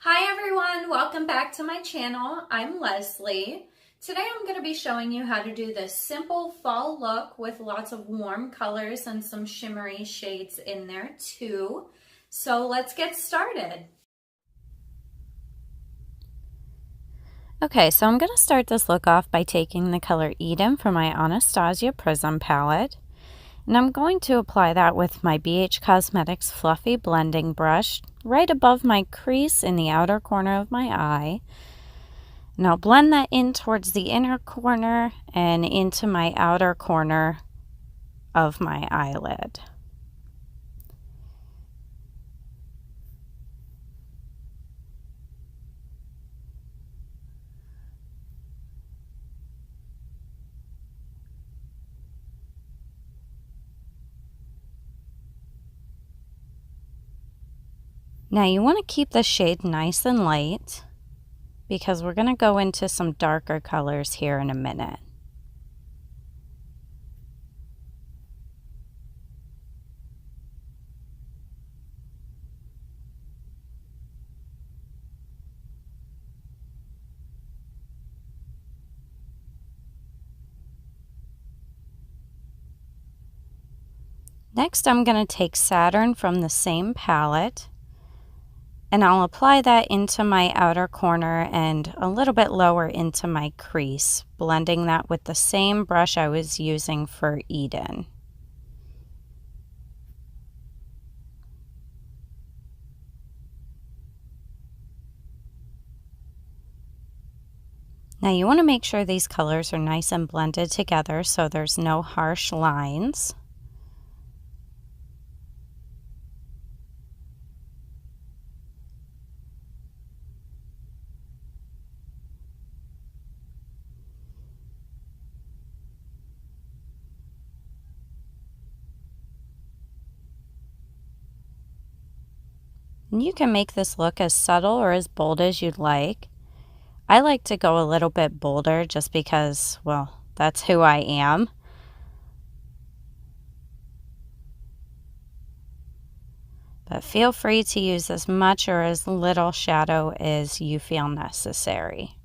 Hi everyone, welcome back to my channel. I'm Leslie. Today I'm going to be showing you how to do this simple fall look with lots of warm colors and some shimmery shades in there too. So let's get started. Okay, so I'm going to start this look off by taking the color Eden from my Anastasia Prism palette. And I'm going to apply that with my BH Cosmetics Fluffy Blending Brush right above my crease in the outer corner of my eye. And I'll blend that in towards the inner corner and into my outer corner of my eyelid. Now you want to keep the shade nice and light because we're going to go into some darker colors here in a minute. Next, I'm going to take Saturn from the same palette, and I'll apply that into my outer corner and a little bit lower into my crease, blending that with the same brush I was using for Eden. Now you want to make sure these colors are nice and blended together so there's no harsh lines. And you can make this look as subtle or as bold as you'd like. I like to go a little bit bolder just because, well, that's who I am. But feel free to use as much or as little shadow as you feel necessary.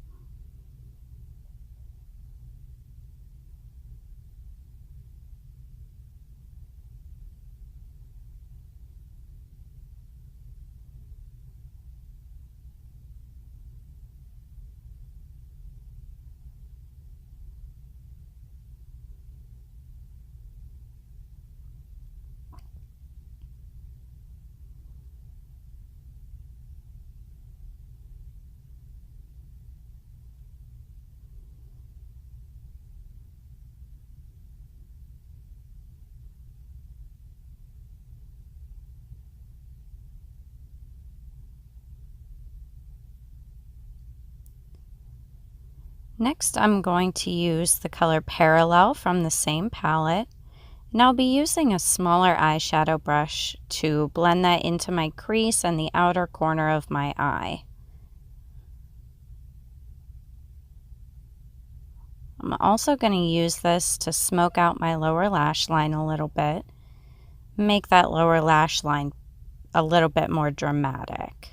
Next, I'm going to use the color Parallel from the same palette, and I'll be using a smaller eyeshadow brush to blend that into my crease and the outer corner of my eye. I'm also going to use this to smoke out my lower lash line a little bit, make that lower lash line a little bit more dramatic.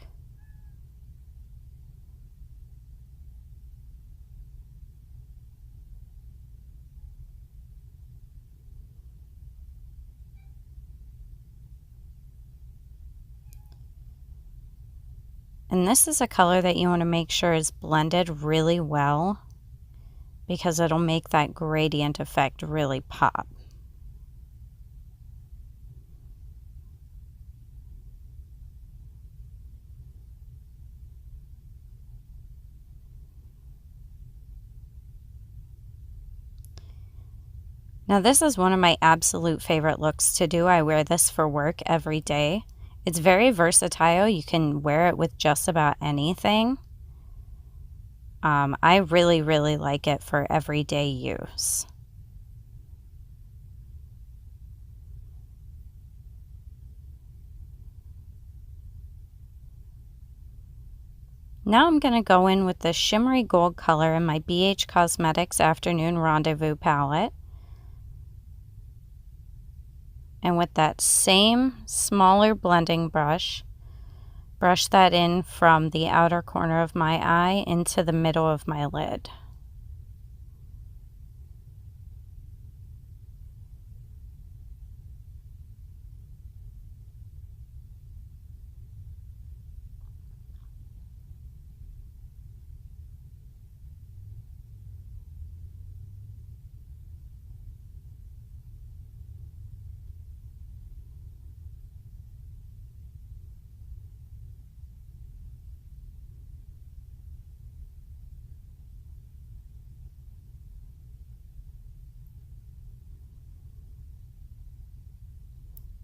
And this is a color that you want to make sure is blended really well because it'll make that gradient effect really pop. Now this is one of my absolute favorite looks to do. I wear this for work every day. It's very versatile. You can wear it with just about anything. I really like it for everyday use. Now I'm going to go in with the shimmery gold color in my BH Cosmetics Afternoon Rendezvous palette. And with that same smaller blending brush, Brush that in from the outer corner of my eye into the middle of my lid.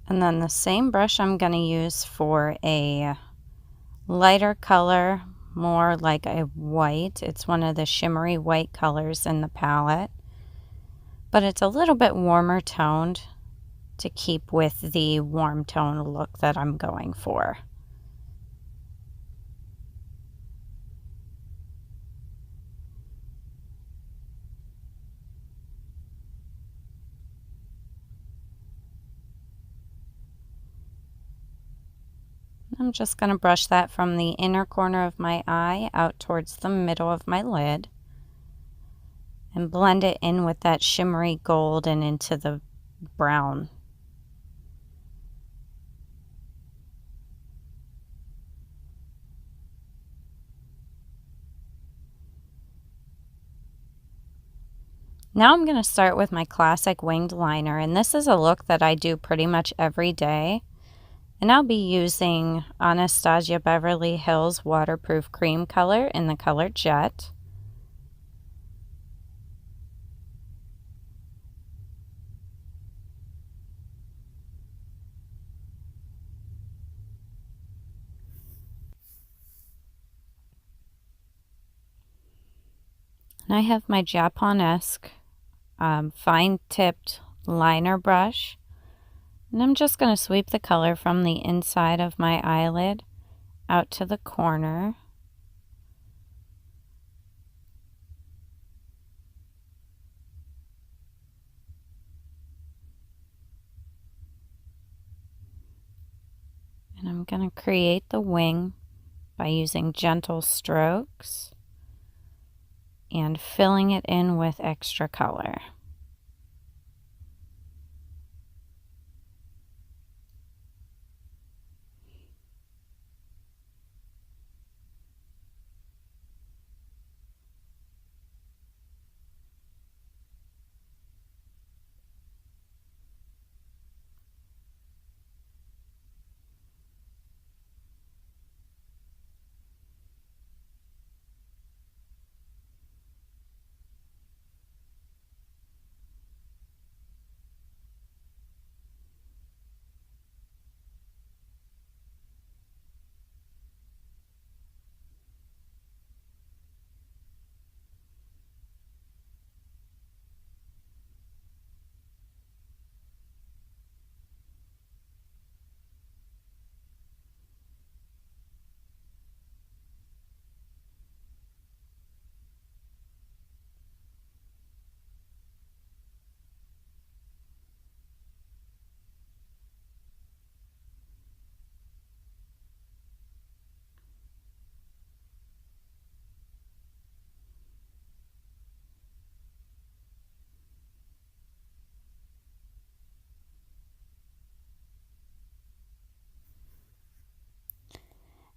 And then the same brush I'm going to use for a lighter color, more like a white. It's one of the shimmery white colors in the palette, but it's a little bit warmer toned to keep with the warm tone look that I'm going for. I'm just going to brush that from the inner corner of my eye out towards the middle of my lid and blend it in with that shimmery gold and into the brown. Now I'm going to start with my classic winged liner, and this is a look that I do pretty much every day. And I'll be using Anastasia Beverly Hills Waterproof Cream Color in the color Jet. And I have my Japonesque fine-tipped liner brush. And I'm just going to sweep the color from the inside of my eyelid out to the corner. And I'm going to create the wing by using gentle strokes and filling it in with extra color.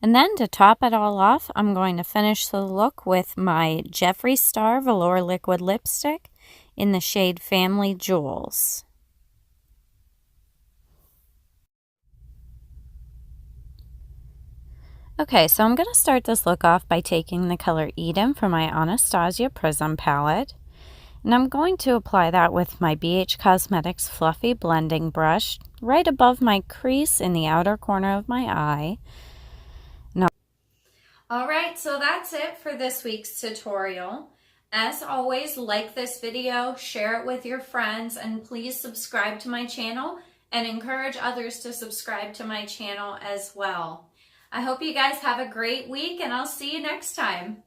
And then to top it all off, I'm going to finish the look with my Jeffree Star Velour Liquid Lipstick in the shade Family Jewels. Okay, so I'm going to start this look off by taking the color Eden from my Anastasia Prism palette. And I'm going to apply that with my BH Cosmetics Fluffy Blending Brush right above my crease in the outer corner of my eye. Alright, so that's it for this week's tutorial. As always, like this video, share it with your friends, and please subscribe to my channel and encourage others to subscribe to my channel as well. I hope you guys have a great week, and I'll see you next time.